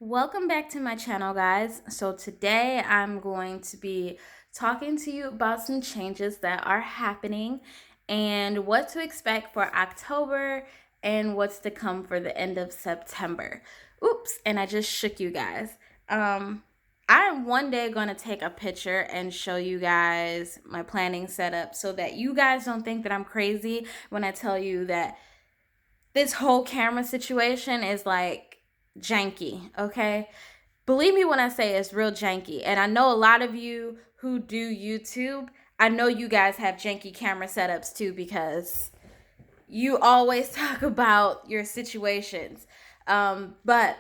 Welcome back to my channel, guys. So today I'm going to be talking to you about some changes that are happening and what to expect for October and what's to come for the end of September. Oops, and I just shook you guys. I'm one day going to take a picture and show you guys my planning setup so that you guys don't think that I'm crazy when I tell you that this whole camera situation is like janky, okay? Believe me when I say it's real janky. And I know a lot of you who do YouTube, I know you guys have janky camera setups too because you always talk about your situations. But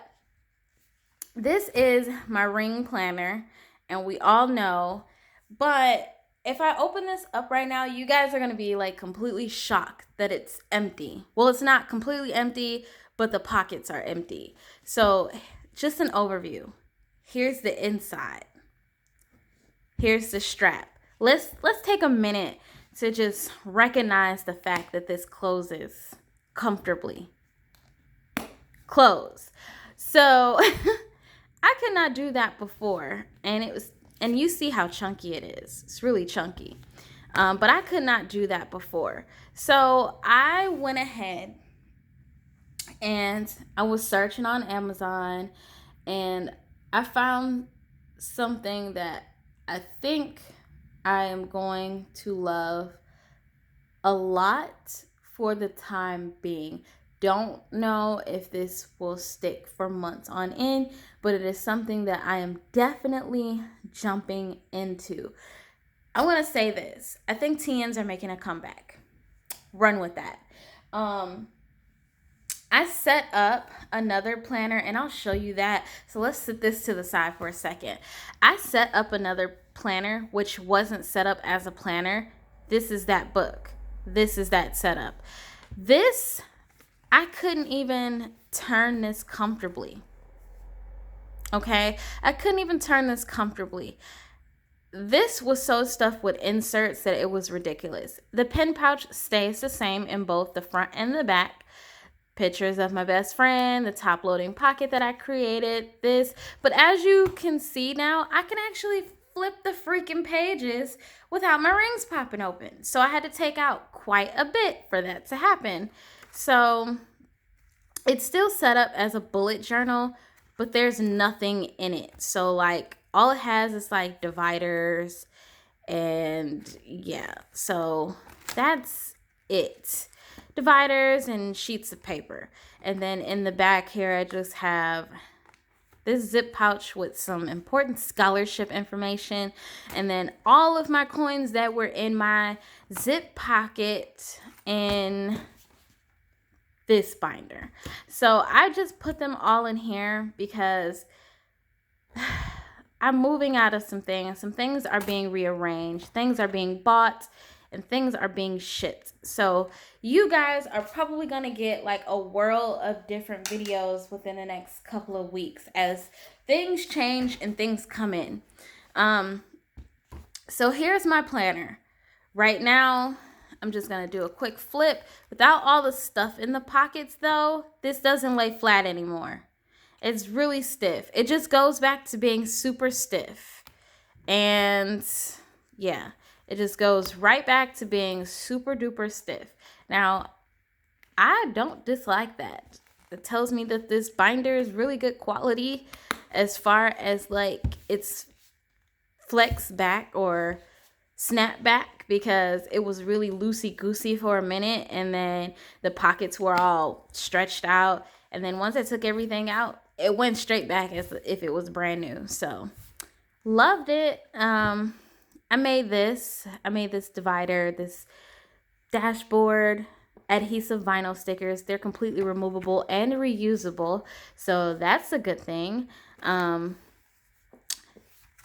this is my ring planner, and we all know. But if I open this up right now, you guys are going to be like completely shocked that it's empty. Well, it's not completely empty, but the pockets are empty. So, just an overview. Here's the inside. Here's the strap. Let's take a minute to just recognize the fact that this closes comfortably. Close. So, I could not do that before, and you see how chunky it is. It's really chunky. But I could not do that before. So I went ahead and I was searching on Amazon, and I found something that I think I am going to love a lot for the time being. Don't know if this will stick for months on end, but it is something that I am definitely jumping into. I want to say this. I think TNs are making a comeback. Run with that. I set up another planner, and I'll show you that. So let's set this to the side for a second. I set up another planner which wasn't set up as a planner. This is that book. This is that setup. This, I couldn't even turn this comfortably. Okay? I couldn't even turn this comfortably. This was so stuffed with inserts that it was ridiculous. The pen pouch stays the same in both the front and the back. Pictures of my best friend, the top loading pocket that I created, this. But as you can see now, I can actually flip the freaking pages without my rings popping open. So I had to take out quite a bit for that to happen. So it's still set up as a bullet journal, but there's nothing in it. So like all it has is like dividers, and yeah, so that's it. Dividers and sheets of paper. And then in the back here, I just have this zip pouch with some important scholarship information, and then all of my coins that were in my zip pocket in this binder. So I just put them all in here because I'm moving out of some things. Some things are being rearranged, things are being bought, and things are being shipped. So you guys are probably going to get like a whirl of different videos within the next couple of weeks as things change and things come in. So here's my planner. Right now, I'm just going to do a quick flip. Without all the stuff in the pockets though, this doesn't lay flat anymore. It's really stiff. It just goes back to being super stiff. And yeah, it just goes right back to being super duper stiff. Now, I don't dislike that. It tells me that this binder is really good quality as far as like its flex back or snap back, because it was really loosey goosey for a minute, and then the pockets were all stretched out, and then once I took everything out, it went straight back as if it was brand new. So loved it. I made this divider, this dashboard, adhesive vinyl stickers. They're completely removable and reusable, so that's a good thing.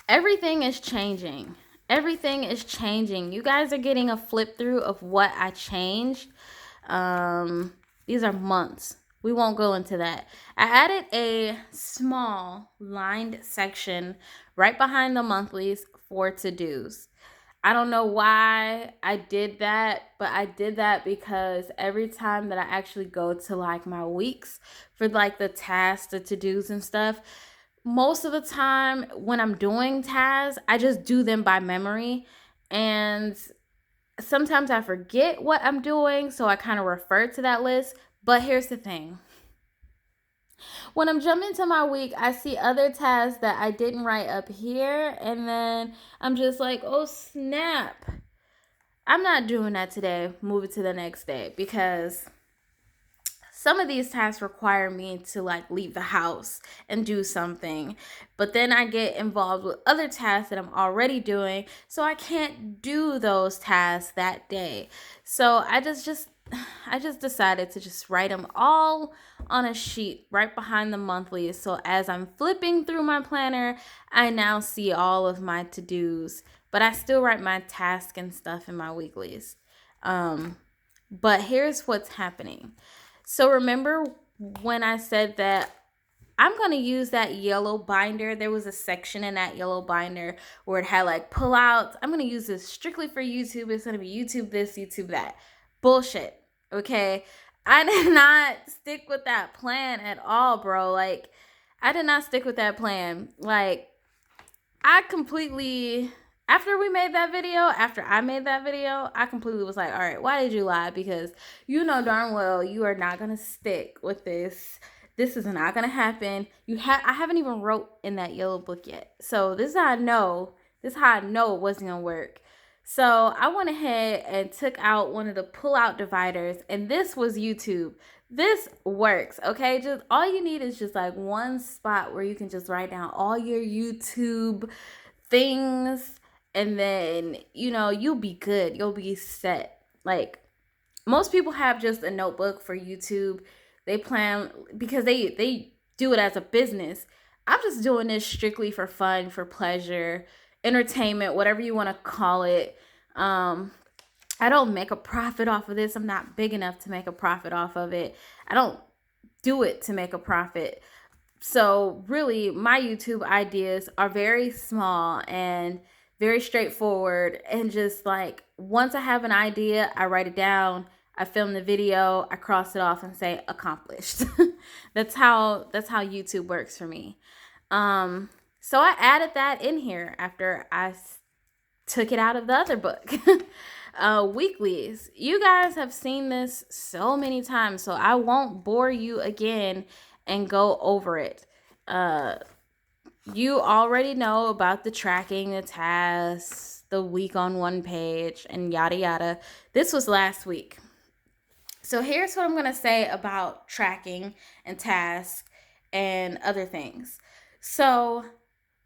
Everything is changing. Everything is changing. You guys are getting a flip through of what I changed. These are months. We won't go into that. I added a small lined section right behind the monthlies for to-dos. I don't know why I did that, but I did that because every time that I actually go to like my weeks for like the tasks, the to-dos and stuff, most of the time when I'm doing tasks, I just do them by memory. And sometimes I forget what I'm doing, so I kind of refer to that list. But here's the thing, when I'm jumping to my week, I see other tasks that I didn't write up here, and then I'm just like, oh snap. I'm not doing that today. Move it to the next day because some of these tasks require me to like leave the house and do something, but then I get involved with other tasks that I'm already doing, so I can't do those tasks that day. So I just decided to just write them all on a sheet right behind the monthlies, so as I'm flipping through my planner, I now see all of my to-dos, but I still write my task and stuff in my weeklies. But here's what's happening. So remember when I said that I'm going to use that yellow binder? There was a section in that yellow binder where it had like pullouts. I'm going to use this strictly for YouTube. It's going to be YouTube this, YouTube that. Bullshit. Okay. I did not stick with that plan at all, bro. Like, I did not stick with that plan. Like, I completely, after I made that video, I completely was like, all right, why did you lie? Because you know darn well you are not going to stick with this. This is not going to happen. I haven't even wrote in that yellow book yet. So this is how I know it wasn't going to work. So I went ahead and took out one of the pull-out dividers, and this was YouTube. This works, okay? Just all you need is just like one spot where you can just write down all your YouTube things, and then you'll be good. You'll be set. Like, most people have just a notebook for YouTube. They plan because they do it as a business. I'm just doing this strictly for fun, for pleasure, entertainment, whatever you want to call it. I don't make a profit off of this. I'm not big enough to make a profit off of it. I don't do it to make a profit. So really, my YouTube ideas are very small and very straightforward, and just like once I have an idea, I write it down, I film the video, I cross it off and say accomplished. That's how YouTube works for me. So I added that in here after I took it out of the other book. Weeklies. You guys have seen this so many times, so I won't bore you again and go over it. You already know about the tracking, the tasks, the week on one page, and yada yada. This was last week. So here's what I'm going to say about tracking and tasks and other things. So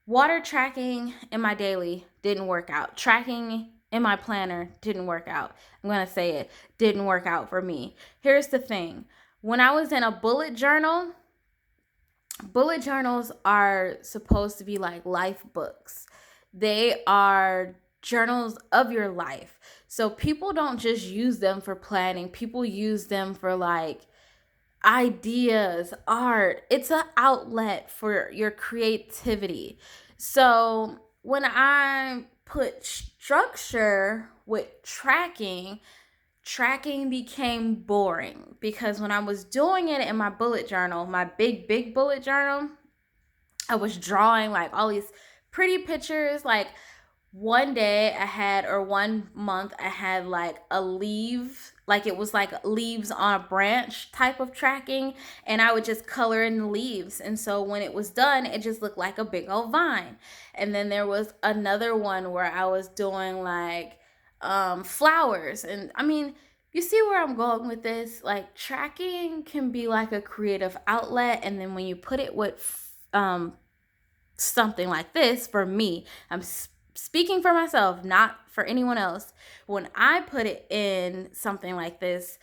water tracking in my daily didn't work out. Tracking in my planner didn't work out. I'm going to say it didn't work out for me. Here's the thing. When I was in a bullet journals are supposed to be like life books. They are journals of your life. So people don't just use them for planning. People use them for like ideas, art. It's an outlet for your creativity. So when I put structure with tracking became boring because when I was doing it in my bullet journal, my big bullet journal, I was drawing like all these pretty pictures. Like one month I had like a leaf, like it was like leaves on a branch type of tracking, and I would just color in the leaves, and so when it was done it just looked like a big old vine. And then there was another one where I was doing like flowers, and I mean, you see where I'm going with this? Like, tracking can be like a creative outlet, and then when you put it with something like this, for me, I'm speaking for myself, not for anyone else. When I put it in something like this,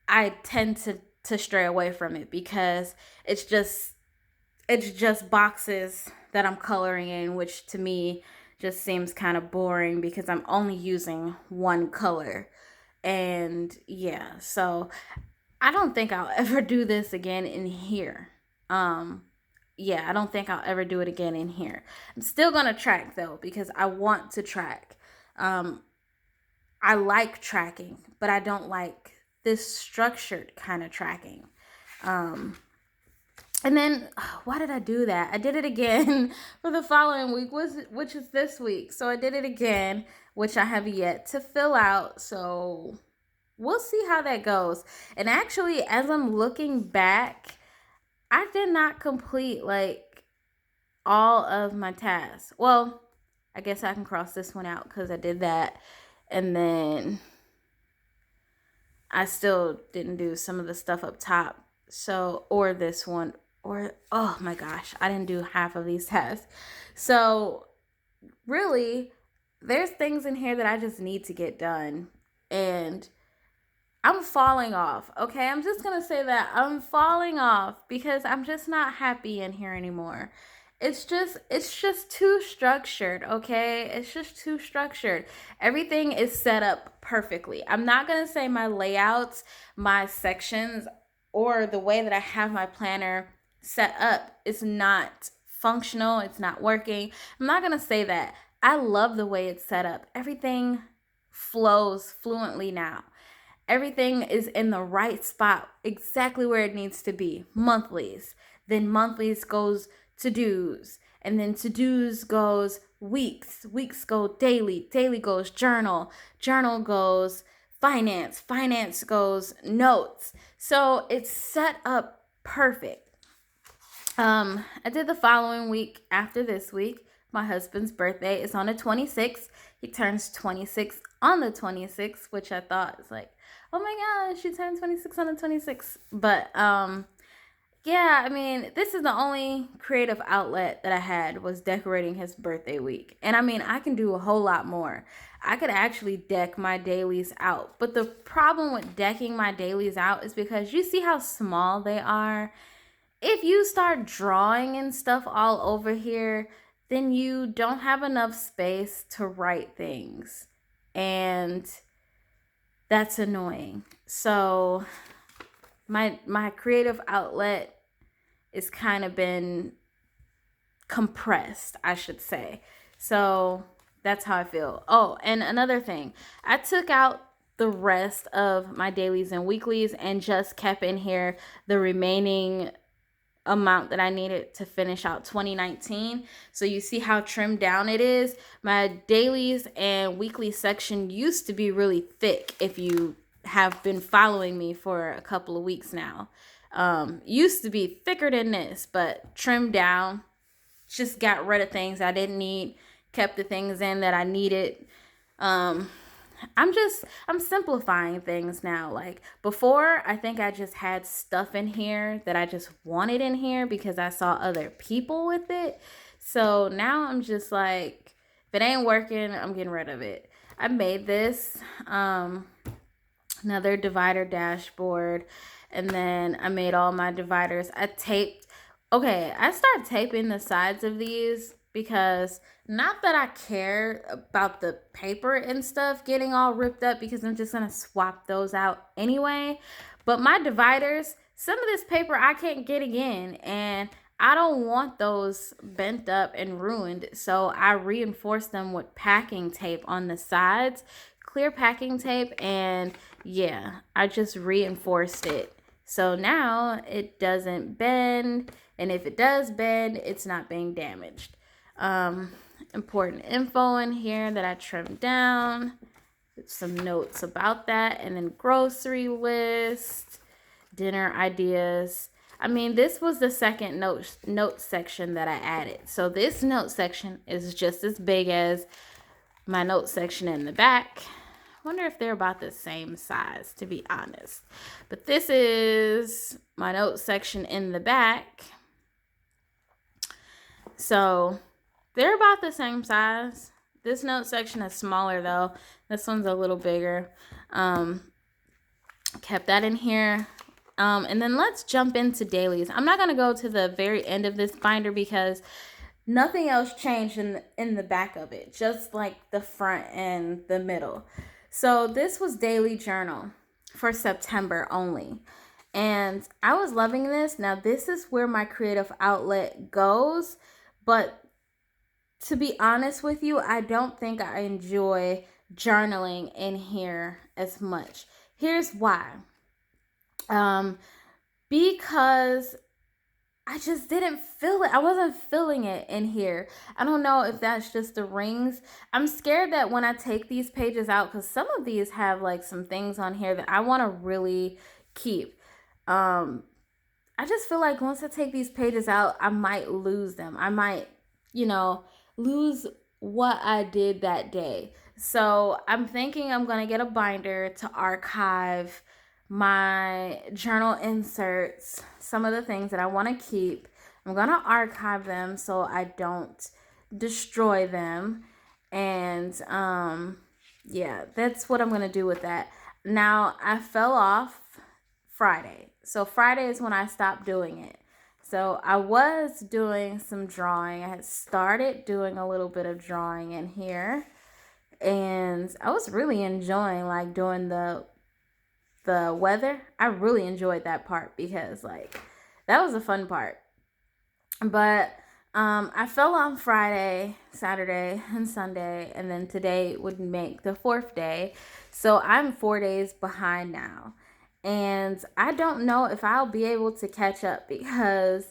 I tend to stray away from it because it's just boxes that I'm coloring in, which to me just seems kind of boring because I'm only using one color. And yeah, so I don't think I'll ever do this again in here. Yeah, I don't think I'll ever do it again in here. I'm still going to track though because I want to track. I like tracking, but I don't like this structured kind of tracking. Um, and then, why did I do that? I did it again for the following week, which is this week. So I did it again, which I have yet to fill out. So we'll see how that goes. And actually, as I'm looking back, I did not complete like all of my tasks. Well, I guess I can cross this one out because I did that. And then I still didn't do some of the stuff up top. So, or this one, or oh my gosh, I didn't do half of these tasks. So, really, there's things in here that I just need to get done. And I'm falling off. Okay, I'm just gonna say that I'm falling off because I'm just not happy in here anymore. It's just too structured, okay? It's just too structured. Everything is set up perfectly. I'm not gonna say my layouts, my sections, or the way that I have my planner set up is not functional, it's not working. I'm not gonna say that. I love the way it's set up. Everything flows fluently now. Everything is in the right spot, exactly where it needs to be. Monthlies. Then monthlies goes to dos. And then to dos goes weeks. Weeks go daily. Daily goes journal. Journal goes finance. Finance goes notes. So it's set up perfect. I did the following week after this week. My husband's birthday is on the 26th. He turns 26 on the 26th, which I thought is like, oh my gosh, she turned 26 on the 26th. But yeah, I mean, this is the only creative outlet that I had was decorating his birthday week. And I mean, I can do a whole lot more. I could actually deck my dailies out. But the problem with decking my dailies out is because you see how small they are. If you start drawing and stuff all over here, then you don't have enough space to write things. And that's annoying. So my creative outlet is kind of been compressed, I should say. So that's how I feel. Oh, and another thing, I took out the rest of my dailies and weeklies and just kept in here the remaining amount that I needed to finish out 2019. So you see how trimmed down it is. My dailies and weekly section used to be really thick if you have been following me for a couple of weeks now. Used to be thicker than this, but trimmed down. Just got rid of things I didn't need, kept the things in that I needed. I'm simplifying things now. Like before, I think I just had stuff in here that I just wanted in here because I saw other people with it. So now I'm just like, if it ain't working, I'm getting rid of it. I made this another divider dashboard, and then I made all my dividers. I started taping the sides of these because not that I care about the paper and stuff getting all ripped up because I'm just going to swap those out anyway. But my dividers, some of this paper I can't get again, and I don't want those bent up and ruined. So I reinforced them with packing tape on the sides, clear packing tape, and yeah, I just reinforced it. So now it doesn't bend, and if it does bend, it's not being damaged. Important info in here that I trimmed down. Some notes about that, and then grocery list, dinner ideas. I mean, this was the second note section that I added. So this note section is just as big as my note section in the back. I wonder if they're about the same size, to be honest. But this is my note section in the back. So they're about the same size. This note section is smaller though. This one's a little bigger. Kept that in here. And then let's jump into dailies. I'm not going to go to the very end of this binder because nothing else changed in the back of it, just like the front and the middle. So this was daily journal for September only. And I was loving this. Now this is where my creative outlet goes, but to be honest with you, I don't think I enjoy journaling in here as much. Here's why. Um, because I just didn't feel it. I wasn't feeling it in here. I don't know if that's just the rings. I'm scared that when I take these pages out, because some of these have like some things on here that I want to really keep. Um, I just feel like once I take these pages out, I might lose them. I might, you know, lose what I did that day. So I'm thinking I'm going to get a binder to archive my journal inserts, some of the things that I want to keep. I'm going to archive them so I don't destroy them. And yeah, that's what I'm going to do with that. Now, I fell off Friday. So Friday is when I stopped doing it. So I was doing some drawing. I had started doing a little bit of drawing in here. And I was really enjoying like doing the weather. I really enjoyed that part because like that was a fun part. But I fell on Friday, Saturday, and Sunday, and then today would make the fourth day. So I'm 4 days behind now. And I don't know if I'll be able to catch up because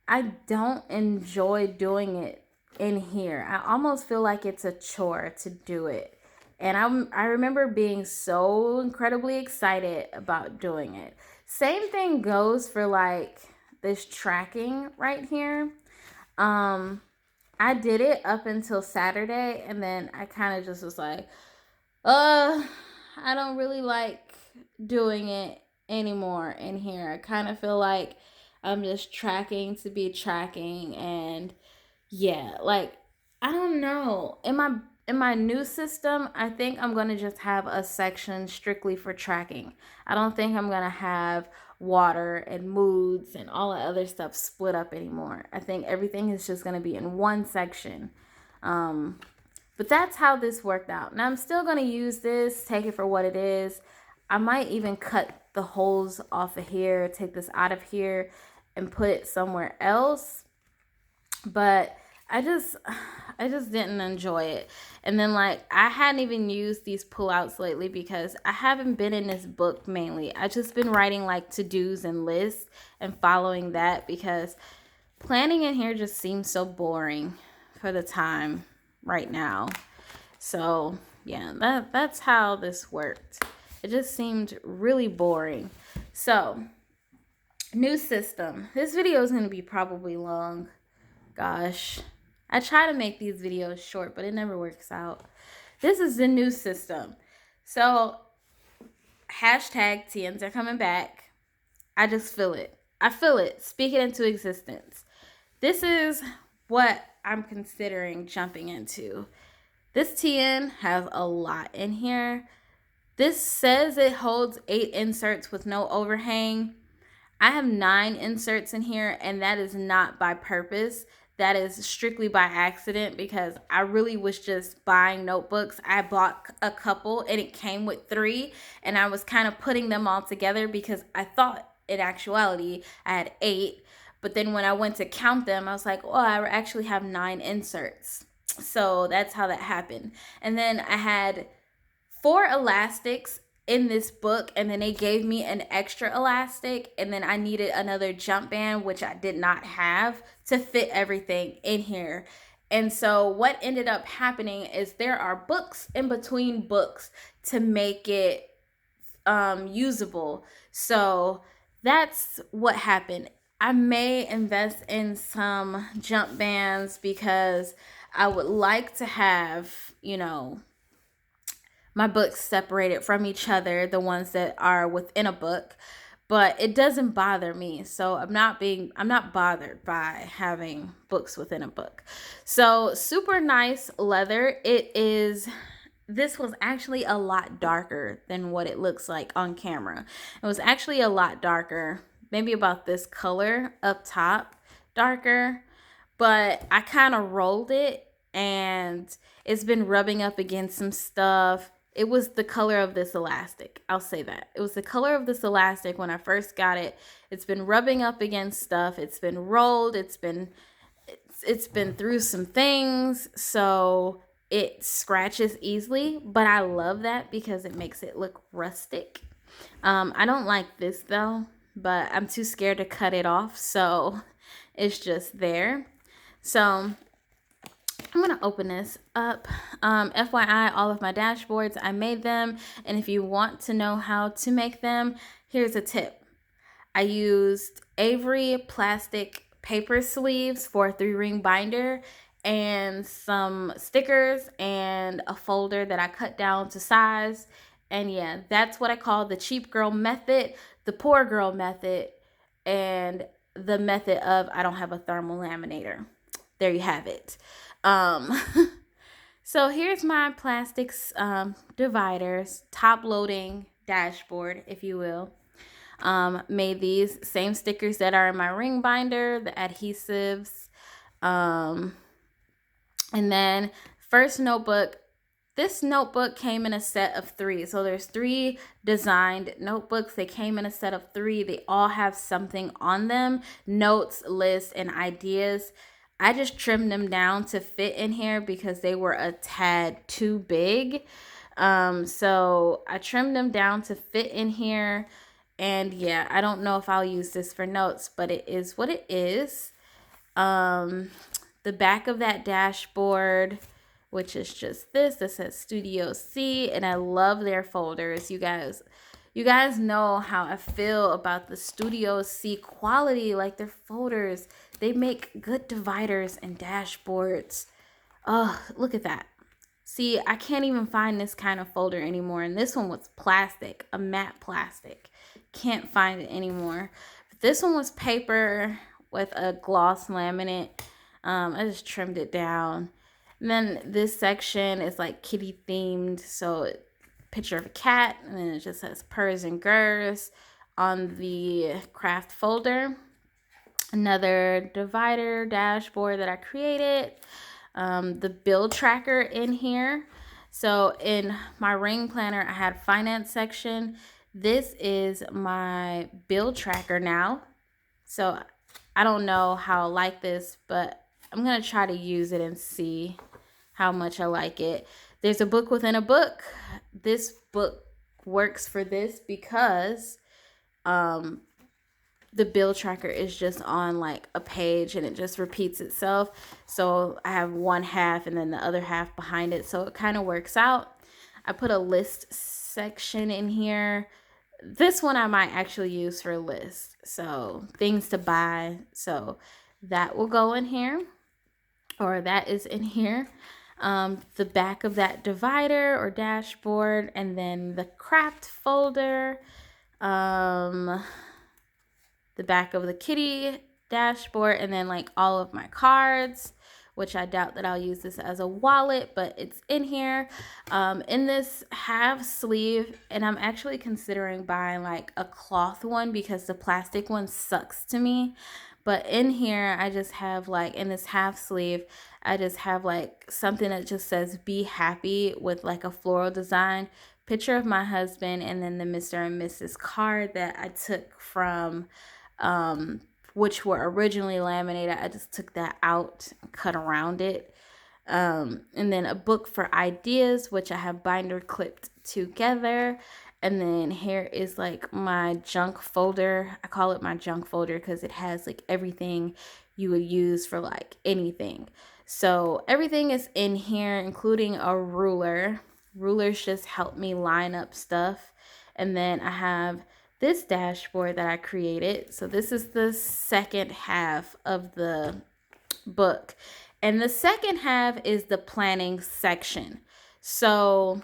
I don't enjoy doing it in here. I almost feel like it's a chore to do it. And I remember being so incredibly excited about doing it. Same thing goes for like this tracking right here. I did it up until Saturday, and then I kind of just was like, I don't really like doing it anymore in here. I kind of feel like I'm just tracking to be tracking, and yeah, like I don't know. In my new system, I think I'm going to just have a section strictly for tracking. I don't think I'm going to have water and moods and all the other stuff split up anymore. I think everything is just going to be in one section. But that's how this worked out. Now I'm still going to use this, take it for what it is. I might even cut the holes off of here, take this out of here and put it somewhere else. But I just didn't enjoy it. And then like I hadn't even used these pullouts lately because I haven't been in this book mainly. I just been writing like to-dos and lists and following that because planning in here just seems so boring for the time right now. So yeah, that's how this worked. It just seemed really boring. So new system. This video is going to be probably long. Gosh, I try to make these videos short, but it never works out. This is the new system. So hashtag TNs are coming back. I just feel it. I feel it. Speak it into existence. This is what I'm considering jumping into. This TN has a lot in here. This says it holds 8 inserts with no overhang. I have 9 inserts in here, and that is not by purpose. That is strictly by accident because I really was just buying notebooks. I bought a couple and it came with 3, and I was kind of putting them all together because I thought in actuality I had 8. But then when I went to count them, I was like, oh, I actually have 9 inserts. So that's how that happened. And then I had 4 elastics in this book, and then they gave me an extra elastic, and then I needed another jump band, which I did not have to fit everything in here. And so what ended up happening is there are books in between books to make it usable. So that's what happened. I may invest in some jump bands because I would like to have, my books separated from each other, the ones that are within a book, but it doesn't bother me. So I'm not bothered by having books within a book. So super nice leather. This was actually a lot darker than what it looks like on camera. It was actually a lot darker, maybe about this color up top, darker, but I kind of rolled it and it's been rubbing up against some stuff. It was the color of this elastic. I'll say that. It was the color of this elastic when I first got it. It's been rubbing up against stuff. It's been rolled. It's been it's been through some things, so it scratches easily, but I love that because it makes it look rustic. I don't like this though, but I'm too scared to cut it off, so it's just there. So I'm gonna open this up. FYI, all of my dashboards, I made them, and if you want to know how to make them, here's a tip. I used Avery plastic paper sleeves for a 3-ring binder and some stickers and a folder that I cut down to size. And yeah, that's what I call the cheap girl method, the poor girl method, and the method of I don't have a thermal laminator. There you have it. Um, so here's my plastics dividers, top loading dashboard, if you will. Made these same stickers that are in my ring binder, the adhesives. And then first notebook. This notebook came in a set of 3. So there's 3 designed notebooks. They came in a set of 3. They all have something on them, notes, lists, and ideas. I just trimmed them down to fit in here because they were a tad too big. So I trimmed them down to fit in here. And yeah, I don't know if I'll use this for notes, but it is what it is. The back of that dashboard, which is just this says Studio C, and I love their folders. You guys know how I feel about the Studio C quality, like their folders. They make good dividers and dashboards. Oh, look at that. See, I can't even find this kind of folder anymore, and this one was plastic, a matte plastic. Can't find it anymore. But this one was paper with a gloss laminate. I just trimmed it down. And then this section is like kitty themed, so picture of a cat, and then it just says purrs and gurs on the craft folder. Another divider dashboard that I created. The bill tracker in here. So in my ring planner, I had finance section. This is my bill tracker now. So I don't know how I like this, but I'm going to try to use it and see how much I like it. There's a book within a book. This book works for this because the bill tracker is just on like a page and it just repeats itself. So I have one half and then the other half behind it. So it kind of works out. I put a list section in here. This one I might actually use for a list. So things to buy. So that will go in here, or that is in here. The back of that divider or dashboard, and then the craft folder. The back of the kitty dashboard, and then like all of my cards, which I doubt that I'll use this as a wallet, but it's in here. In this half sleeve, and I'm actually considering buying like a cloth one because the plastic one sucks to me. But in here, I just have like, in this half sleeve, I just have like something that just says be happy with like a floral design, picture of my husband, and then the Mr. and Mrs. card that I took from which were originally laminated. I just took that out and cut around it. And then a book for ideas, which I have binder clipped together. And then here is like my junk folder. I call it my junk folder because it has like everything you would use for like anything. So everything is in here, including a ruler. Rulers just help me line up stuff. And then I have this dashboard that I created. So this is the second half of the book. And the second half is the planning section. So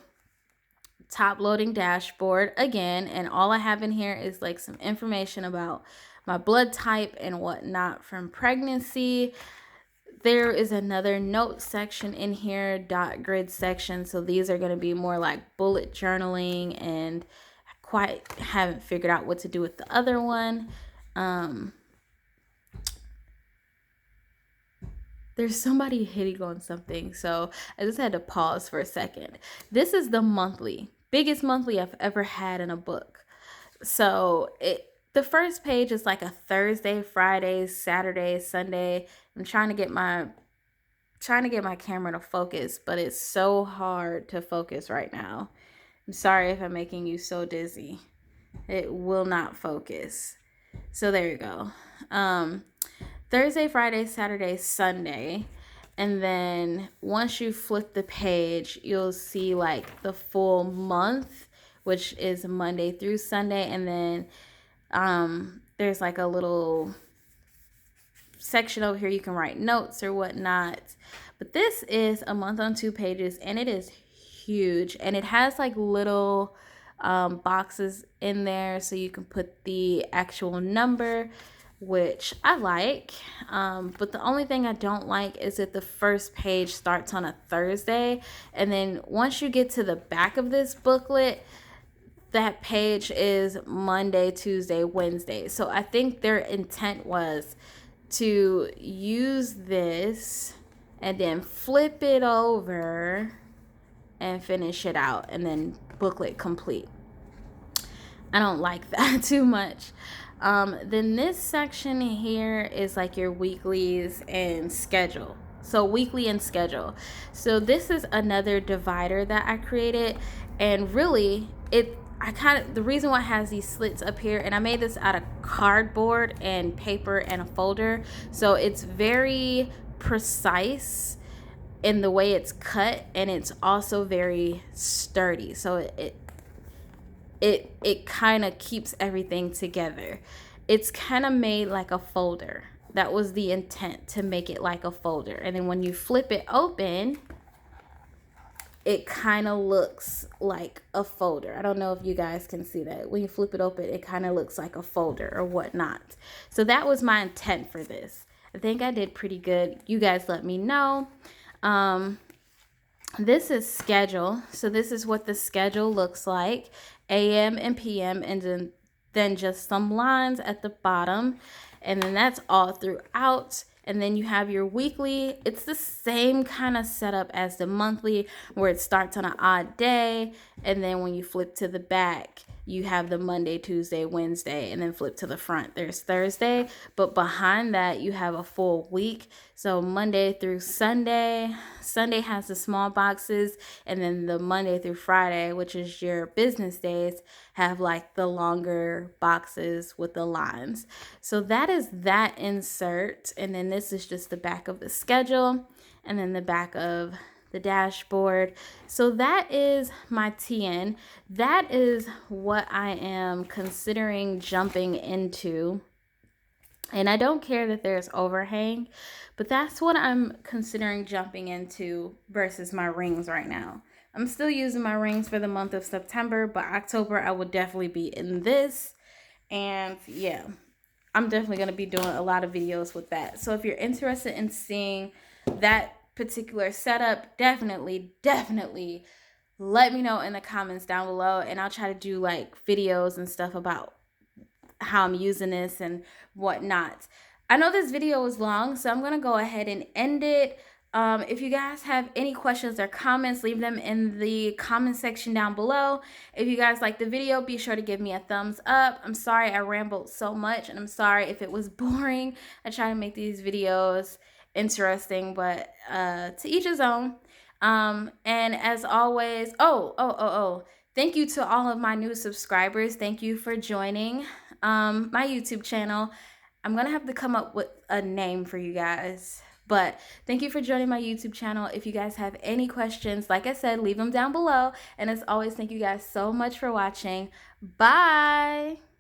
top loading dashboard again, and all I have in here is like some information about my blood type and whatnot from pregnancy. There is another note section in here, dot grid section. So these are going to be more like bullet journaling, and I quite haven't figured out what to do with the other one. There's somebody hitting on something, so I just had to pause for a second. This is the monthly, biggest monthly I've ever had in a book. So the first page is like a Thursday, Friday, Saturday, Sunday. I'm trying to get my camera to focus, but it's so hard to focus right now. I'm sorry if I'm making you so dizzy. It will not focus. So there you go. Thursday, Friday, Saturday, Sunday. And then once you flip the page, you'll see like the full month, which is Monday through Sunday. And then there's like a little section over here you can write notes or whatnot. But this is a month on 2 pages, and it is huge. And it has like little boxes in there so you can put the actual number, which I like. But the only thing I don't like is that the first page starts on a Thursday. And then once you get to the back of this booklet, that page is Monday, Tuesday, Wednesday. So I think their intent was to use this and then flip it over and finish it out and then booklet complete. I don't like that too much. Then this section here is like your weeklies and schedule. So weekly and schedule. So this is another divider that I created, and really the reason why it has these slits up here, and I made this out of cardboard and paper and a folder, so it's very precise in the way it's cut, and it's also very sturdy. So it kind of keeps everything together. It's kind of made like a folder. That was the intent, to make it like a folder. And then when you flip it open, it kind of looks like a folder. I don't know if you guys can see that. When you flip it open, it kind of looks like a folder or whatnot. So that was my intent for this. I think I did pretty good. You guys let me know. This is schedule. So this is what the schedule looks like. AM and PM, and then just some lines at the bottom. And then that's all throughout. And then you have your weekly. It's the same kind of setup as the monthly, where it starts on an odd day. And then when you flip to the back, you have the Monday, Tuesday, Wednesday, and then flip to the front, there's Thursday. But behind that, you have a full week. So Monday through Sunday. Sunday has the small boxes, and then the Monday through Friday, which is your business days, have like the longer boxes with the lines. So that is that insert. And then this is just the back of the schedule, and then the back of the dashboard. So that is my TN. That is what I am considering jumping into. And I don't care that there's overhang, but that's what I'm considering jumping into versus my rings right now. I'm still using my rings for the month of September, but October I would definitely be in this. And yeah, I'm definitely going to be doing a lot of videos with that. So if you're interested in seeing that particular setup, definitely let me know in the comments down below, and I'll try to do like videos and stuff about how I'm using this and whatnot. I know this video was long, so I'm going to go ahead and end it. If you guys have any questions or comments, leave them in the comment section down below. If you guys like the video, be sure to give me a thumbs up. I'm sorry I rambled so much, and I'm sorry if it was boring. I try to make these videos interesting, but to each his own. And as always, thank you to all of my new subscribers. Thank you for joining my YouTube channel. I'm gonna have to come up with a name for you guys, but thank you for joining my YouTube channel. If you guys have any questions, like I said, leave them down below. And as always, thank you guys so much for watching. Bye.